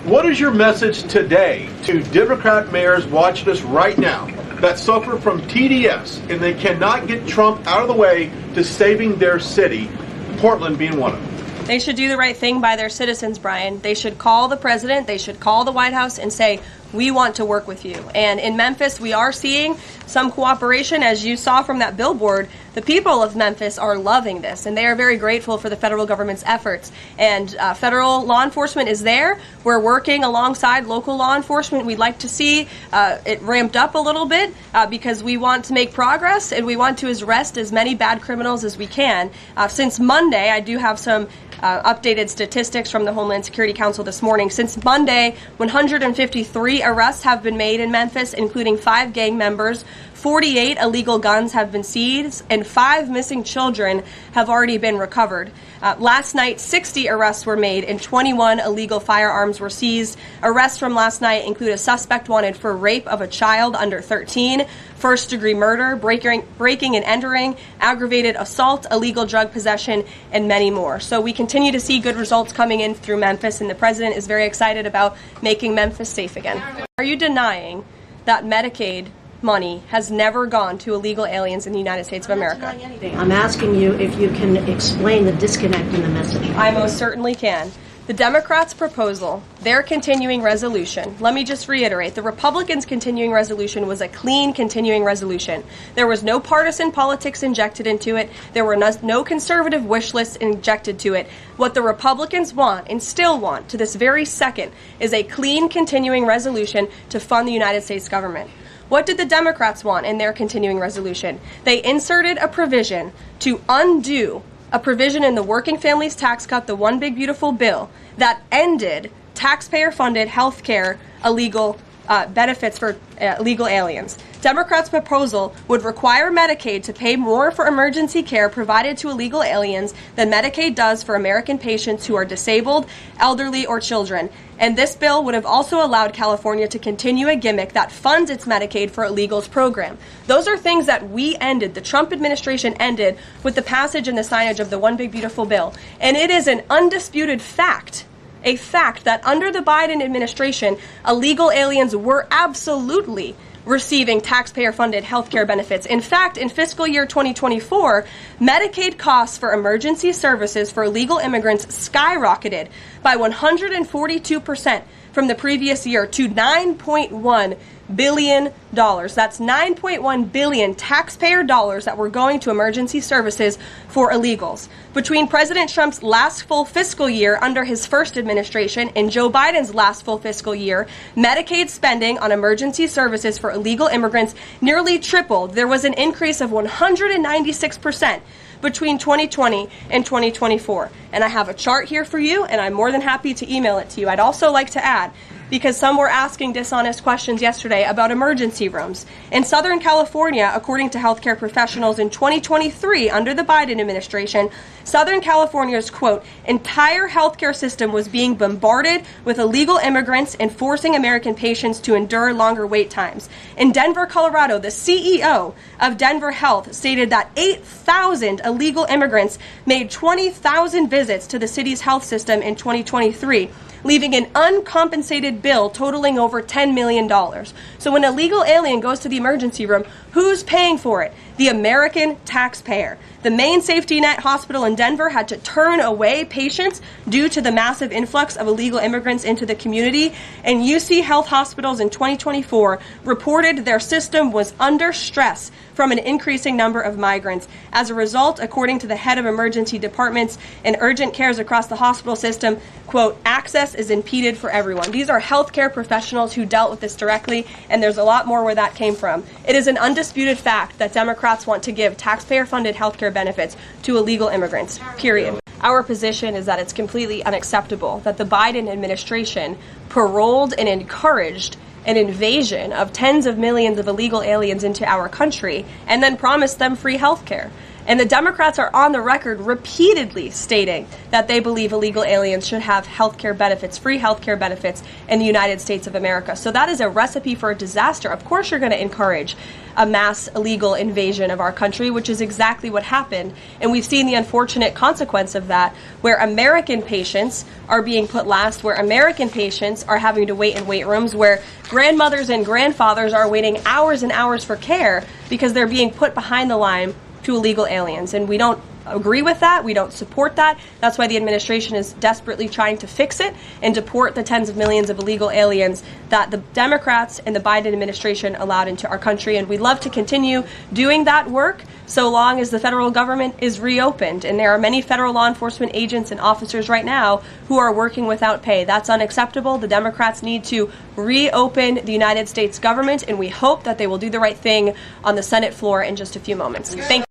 What is your message today to Democrat mayors watching us right now that suffer from TDS and they cannot get Trump out of the way to saving their city, Portland being one of them? They should do the right thing by their citizens, Brian. They should call the president, they should call the White House and say, we want to work with you. And in Memphis, we are seeing some cooperation. As you saw from that billboard, the people of Memphis are loving this, and they are very grateful for the federal government's efforts. And federal law enforcement is there. We're working alongside local law enforcement. We'd like to see it ramped up a little bit because we want to make progress, and we want to arrest as many bad criminals as we can. Since Monday, I do have some updated statistics from the Homeland Security Council this morning. Since Monday, 153 arrests have been made in Memphis, including 5 gang members. 48 illegal guns have been seized, and 5 missing children have already been recovered. Last night, 60 arrests were made and 21 illegal firearms were seized. Arrests from last night include a suspect wanted for rape of a child under 13, first-degree murder, breaking and entering, aggravated assault, illegal drug possession, and many more. So we continue to see good results coming in through Memphis, and the president is very excited about making Memphis safe again. Are you denying that Medicaid money has never gone to illegal aliens in the United States of America? I'm not denying anything. I'm asking you if you can explain the disconnect in the message. I most certainly can. The Democrats' proposal, their continuing resolution, let me just reiterate, the Republicans' continuing resolution was a clean continuing resolution. There was no partisan politics injected into it. There were no conservative wish lists injected to it. What the Republicans want, and still want to this very second, is a clean continuing resolution to fund the United States government. What did the Democrats want in their continuing resolution? They inserted a provision to undo a provision in the Working Families Tax Cut, the One Big Beautiful Bill, that ended taxpayer-funded health care illegal benefits for illegal aliens. Democrats' proposal would require Medicaid to pay more for emergency care provided to illegal aliens than Medicaid does for American patients who are disabled, elderly, or children. And this bill would have also allowed California to continue a gimmick that funds its Medicaid for illegals program. Those are things that we ended, the Trump administration ended, with the passage and the signage of the One Big Beautiful Bill. And it is an undisputed fact, a fact that under the Biden administration, illegal aliens were absolutely receiving taxpayer-funded health care benefits. In fact, in fiscal year 2024, Medicaid costs for emergency services for illegal immigrants skyrocketed by 142% from the previous year to $9.1 billion. That's $9.1 billion taxpayer dollars that were going to emergency services for illegals. Between President Trump's last full fiscal year under his first administration and Joe Biden's last full fiscal year, Medicaid spending on emergency services for illegal immigrants nearly tripled. There was an increase of 196% between 2020 and 2024. And I have a chart here for you, and I'm more than happy to email it to you. I'd also like to add, because some were asking dishonest questions yesterday about emergency rooms. In Southern California, according to healthcare professionals in 2023 under the Biden administration, Southern California's, quote, entire healthcare system was being bombarded with illegal immigrants and forcing American patients to endure longer wait times. In Denver, Colorado, the CEO of Denver Health stated that 8,000 illegal immigrants made 20,000 visits to the city's health system in 2023, leaving an uncompensated bill totaling over $10 million. So when an illegal alien goes to the emergency room, who's paying for it? The American taxpayer. The main safety net hospital in Denver had to turn away patients due to the massive influx of illegal immigrants into the community, and UC Health Hospitals in 2024 reported their system was under stress from an increasing number of migrants. As a result, according to the head of emergency departments and urgent cares across the hospital system, quote, access is impeded for everyone. These are healthcare professionals who dealt with this directly, and there's a lot more where that came from. It is an undisputed fact that Democrats want to give taxpayer-funded healthcare benefits to illegal immigrants, period. Our position is that it's completely unacceptable that the Biden administration paroled and encouraged an invasion of tens of millions of illegal aliens into our country and then promised them free health care. And the Democrats are on the record repeatedly stating that they believe illegal aliens should have health care benefits, free health care benefits in the United States of America. So that is a recipe for a disaster. Of course you're going to encourage a mass illegal invasion of our country, which is exactly what happened. And we've seen the unfortunate consequence of that, where American patients are being put last, where American patients are having to wait in wait rooms, where grandmothers and grandfathers are waiting hours and hours for care because they're being put behind the line to illegal aliens. And we don't agree with that. We don't support that. That's why the administration is desperately trying to fix it and deport the tens of millions of illegal aliens that the Democrats and the Biden administration allowed into our country. And we'd love to continue doing that work so long as the federal government is reopened. And there are many federal law enforcement agents and officers right now who are working without pay. That's unacceptable. The Democrats need to reopen the United States government, and we hope that they will do the right thing on the Senate floor in just a few moments. Thank you.